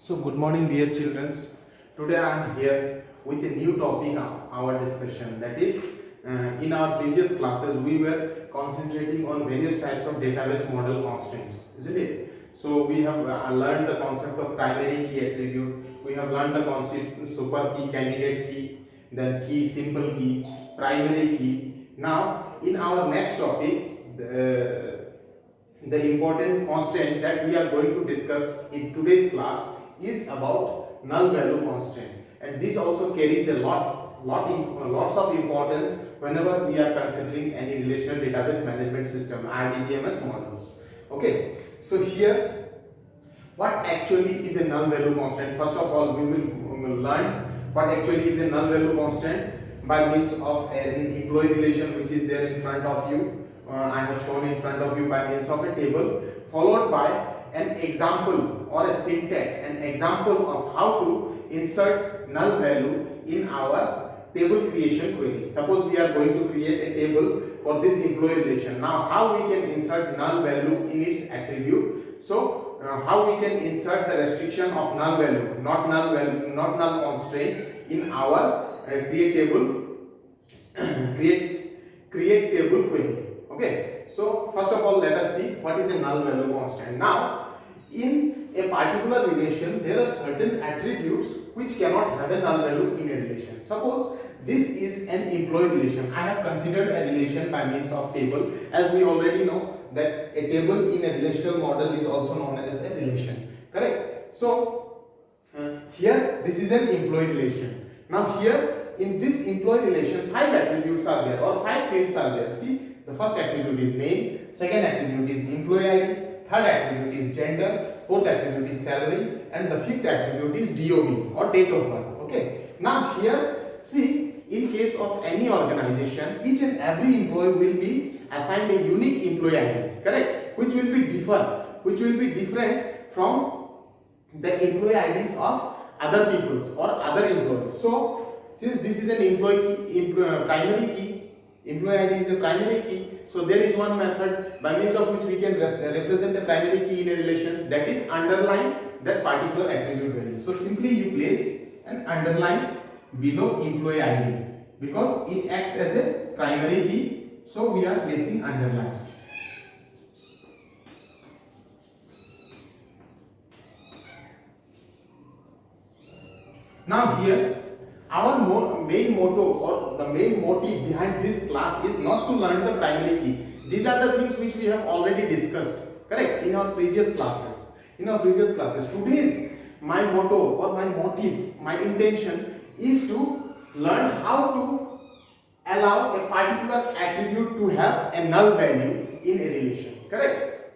So, good morning, dear children. Today I am here with a new topic of our discussion. That is, in our previous classes, we were concentrating on various types of database model constraints, isn't it? So, we have learned the concept of primary key attribute. We have learned the concept super key, candidate key, then key, simple key, primary key. Now, in our next topic, the important constraint that we are going to discuss in today's class is about null value constraint, and this also carries a lots of importance whenever we are considering any relational database management system RDBMS models. Okay, so here what actually is a null value constant? First of all, we will learn what actually is a null value constant by means of an employee relation which is there in front of you. I have shown in front of you by means of a table, followed by an example or a syntax, an example of how to insert null value in our table creation query. Suppose we are going to create a table for this employee relation. Now, how we can insert null value in its attribute? So, how we can insert the restriction of null value, not null constraint in our create table query. Okay, so first of all, let us see what is a null value constant. Now, in a particular relation, there are certain attributes which cannot have a null value in a relation. Suppose this is an employee relation. I have considered a relation by means of table, as we already know that a table in a relational model is also known as a relation. Correct? So, here this is an employee relation. Now, here in this employee relation, 5 attributes are there or 5 fields are there. See, the first attribute is name, second attribute is employee ID, third attribute is gender, fourth attribute is salary, and the fifth attribute is DOB or date of birth. Okay. Now here, see, in case of any organization, each and every employee will be assigned a unique employee ID, correct? Which will be different from the employee IDs of other peoples or other employees. So, since this is an primary key, employee ID is a primary key, so there is one method by means of which we can represent a primary key in a relation, that is underline that particular attribute value. So simply you place an underline below employee ID because it acts as a primary key, so we are placing underline. Now here, our main motto or the main motive behind this class is not to learn the primary key. These are the things which we have already discussed, correct, in our previous classes. Today's my motto or my motive, my intention is to learn how to allow a particular attribute to have a null value in a relation, correct.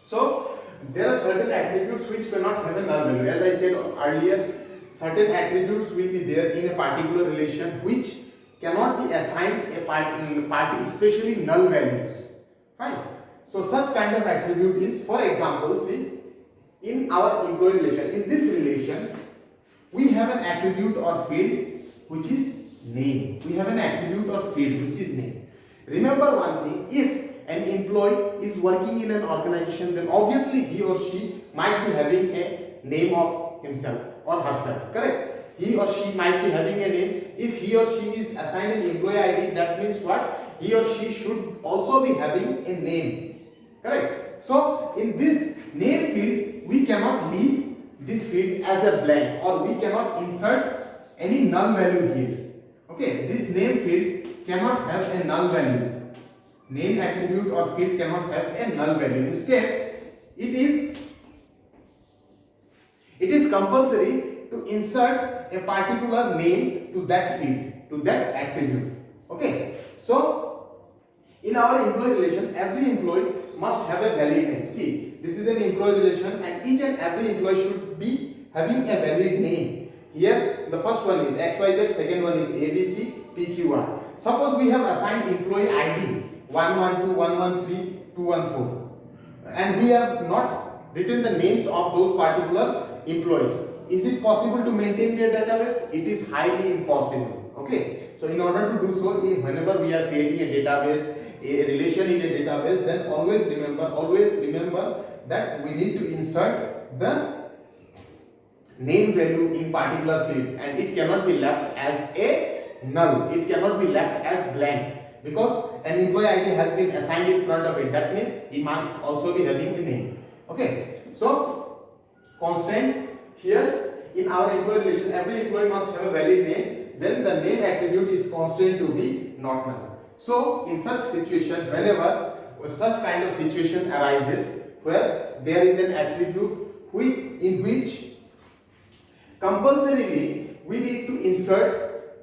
So there are certain attributes which cannot have a null value. As I said earlier, certain attributes will be there in a particular relation which cannot be assigned a party, especially null values. Fine. So such kind of attribute is, for example, see, in our employee relation, in this relation, we have an attribute or field which is name. Remember one thing, if an employee is working in an organization, then obviously he or she might be having a name of himself or herself, correct? He or she might be having a name. If he or she is assigned an employee ID, that means what? He or she should also be having a name, correct? So in this name field, we cannot leave this field as a blank, or we cannot insert any null value here. Okay, this name field cannot have a null value. Name attribute or field cannot have a null value. Instead, it is compulsory to insert a particular name to that field, to that attribute. Okay, so in our employee relation, every employee must have a valid name. See, this is an employee relation and each and every employee should be having a valid name. Here the first one is XYZ, second one is ABC, PQ1. Suppose we have assigned employee ID 112, 113, 214 and we have not written the names of those particular employees. Is it possible to maintain their database? It is highly impossible. Okay, so in order to do so, whenever we are creating a database, a relation in a database, then always remember that we need to insert the name value in particular field, and it cannot be left as a null, it cannot be left as blank, because an employee ID has been assigned in front of it. That means he might also be having a name. Okay, so constant here in our employee relation, every employee must have a valid name, then the name attribute is constant to be not null. So in such situation, whenever such kind of situation arises where there is an attribute in which compulsorily we need to insert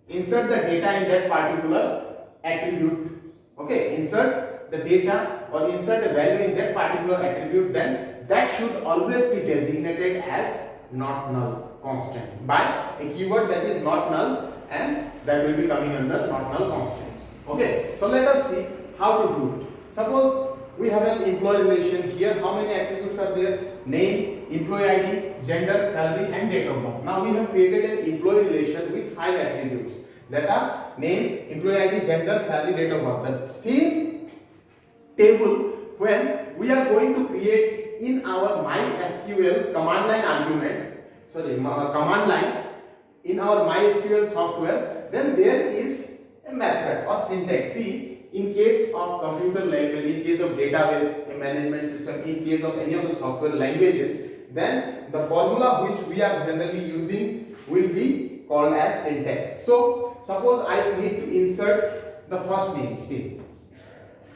the data in that particular attribute. Okay, insert the data or insert a value in that particular attribute, then that should always be designated as not null constant by a keyword that is not null, and that will be coming under not null constants. Okay, so let us see how to do it. Suppose we have an employee relation here. How many attributes are there? Name, employee ID, gender, salary, and date of birth. Now we have created an employee relation with 5 attributes that are name, employee ID, gender, salary, date of birth. The same table when we are going to create in our MySQL command line argument, command line in our MySQL software, then there is a method or syntax. See, in case of computer language, in case of database management system, in case of any of the software languages, then the formula which we are generally using will be called as syntax. So suppose I need to insert the first name. See,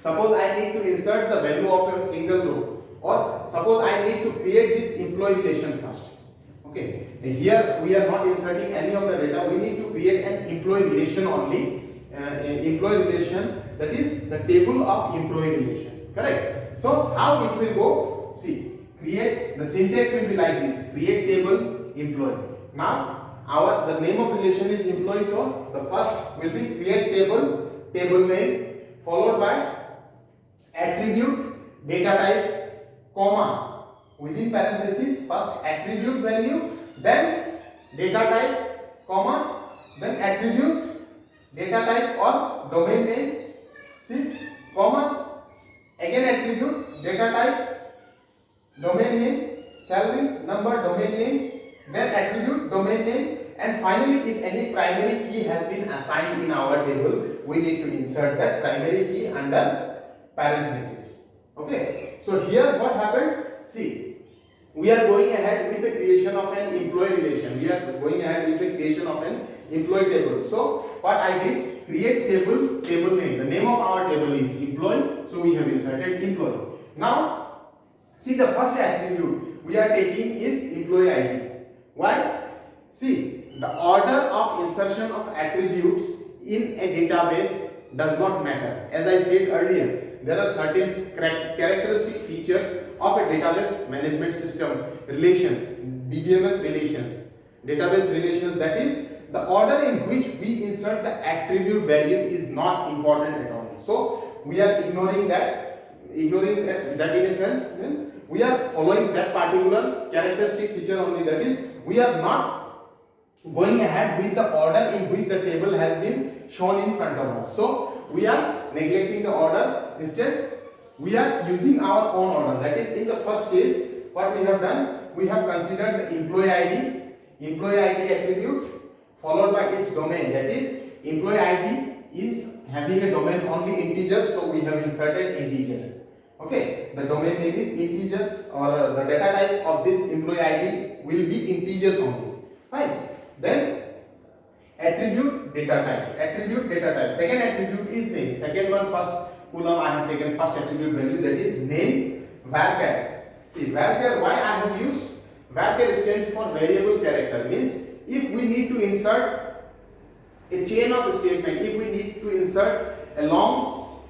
suppose I need to insert the value of a single row, or suppose I need to create this employee relation first. Okay, here we are not inserting any of the data, we need to create an employee relation only. Employee relation, that is the table of employee relation, correct? So how it will go? See, create, the syntax will be like this: create table employee. Now the name of relation is employee, so the first will be create table name, followed by attribute data type, comma, within parenthesis first attribute value, then data type, comma, then attribute data type or domain name, see, comma, again attribute data type, domain name, salary number, domain name, then attribute domain name, and finally if any primary key has been assigned in our table, we need to insert that primary key under parenthesis. Okay, so here what happened? See, we are going ahead with the creation of an employee relation. We are going ahead with the creation of an employee table. So what I did, create table name. The name of our table is employee, so we have inserted employee. Now see, the first attribute we are taking is employee ID. Why? See, the order of insertion of attributes in a database does not matter. As I said earlier, there are certain characteristic features of a database management system relations, DBMS relations, database relations, that is the order in which we insert the attribute value is not important at all. So we are ignoring that in a sense means we are following that particular characteristic feature only, that is we are not going ahead with the order in which the table has been shown in front of us. So we are neglecting the order, instead we are using our own order. That is, in the first case what we have done, we have considered the employee ID attribute followed by its domain, that is employee ID is having a domain only integer, so we have inserted integer. Okay, the domain name is integer, or the data type of this employee ID will be integers only. Fine. Then attribute data type. Second attribute is name. Second one, first column I have taken first attribute value, that is name varchar. See, varchar, why I have used varchar stands for variable character, means if we need to insert a chain of statement, if we need to insert a long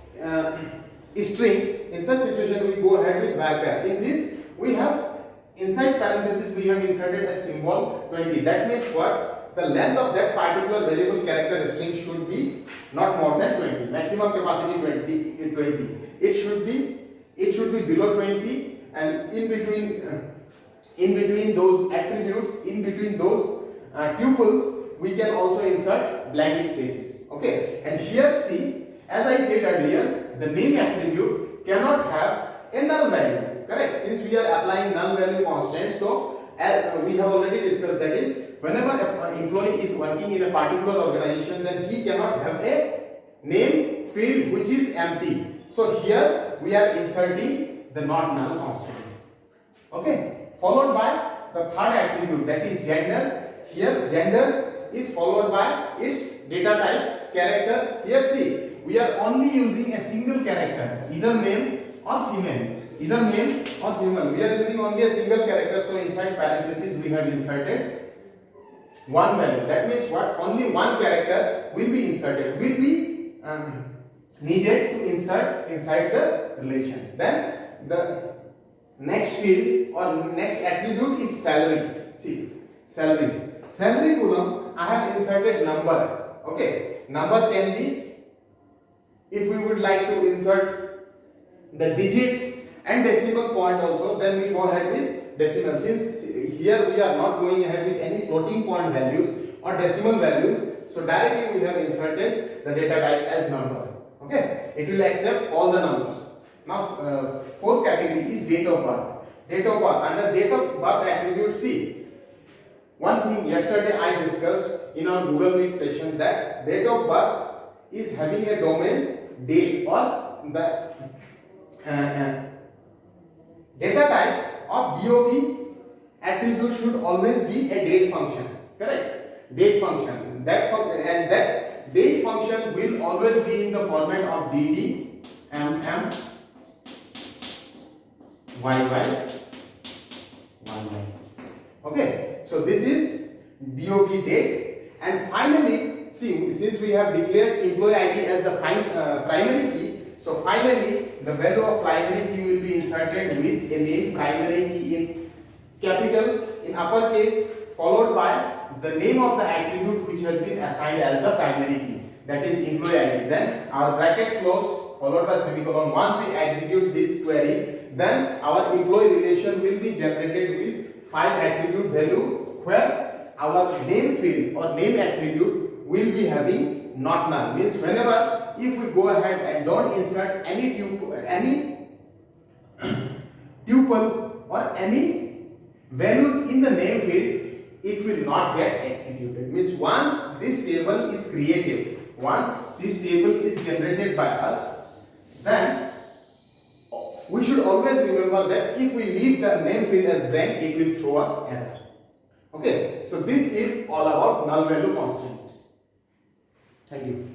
string, in such situation we go ahead with varchar. In this we have inside parenthesis we have inserted a symbol 20. That means what? The length of that particular variable character string should be not more than 20. Maximum capacity 20. It should be below 20, and in between those attributes, in between those tuples, we can also insert blank spaces. Okay, and here see, as I said earlier, the name attribute cannot have a null value. Correct? Since we are applying null value constant, so as we have already discussed, that is, whenever an employee is working in a particular organization, then he cannot have a name field which is empty. So here we are inserting the not null constant. Okay, followed by the third attribute, that is gender. Here gender is followed by its data type character. Here see, we are only using a single character, either male or female. Either male or female. We are using only a single character, so inside parentheses we have inserted one value. That means what? Only one character will be inserted, will be needed to insert inside the relation. Then the next field or next attribute is salary. See, salary. Salary column, I have inserted number. Okay, number can be, if we would like to insert the digits and decimal point also, then we go ahead with decimal. Since here we are not going ahead with any floating point values or decimal values, so directly we have inserted the data type as number. Okay, it will accept all the numbers. Now fourth category is date of birth. Date of birth. Under date of birth attribute, see, one thing yesterday I discussed in our Google Meet session, that date of birth is having a domain date, or the data type of DOB attribute should always be a date function. Correct? Date function. That date function will always be in the format of DD, MM, YY, YY. Okay, so this is DOB date. And finally, see, since we have declared employee ID as the primary key, so finally the value of primary key will be inserted with a name primary key in capital, in uppercase, followed by the name of the attribute which has been assigned as the primary key, that is employee ID. Then our bracket closed, followed by semicolon. Once we execute this query, then our employee relation will be generated with 5 attribute value, where our name field or name attribute will be having not null. Means whenever, if we go ahead and don't insert any tuple or any values in the name field, it will not get executed. Means once this table is created, once this table is generated by us, then we should always remember that if we leave the name field as blank, it will throw us error. Okay, so this is all about null value constants. Thank you.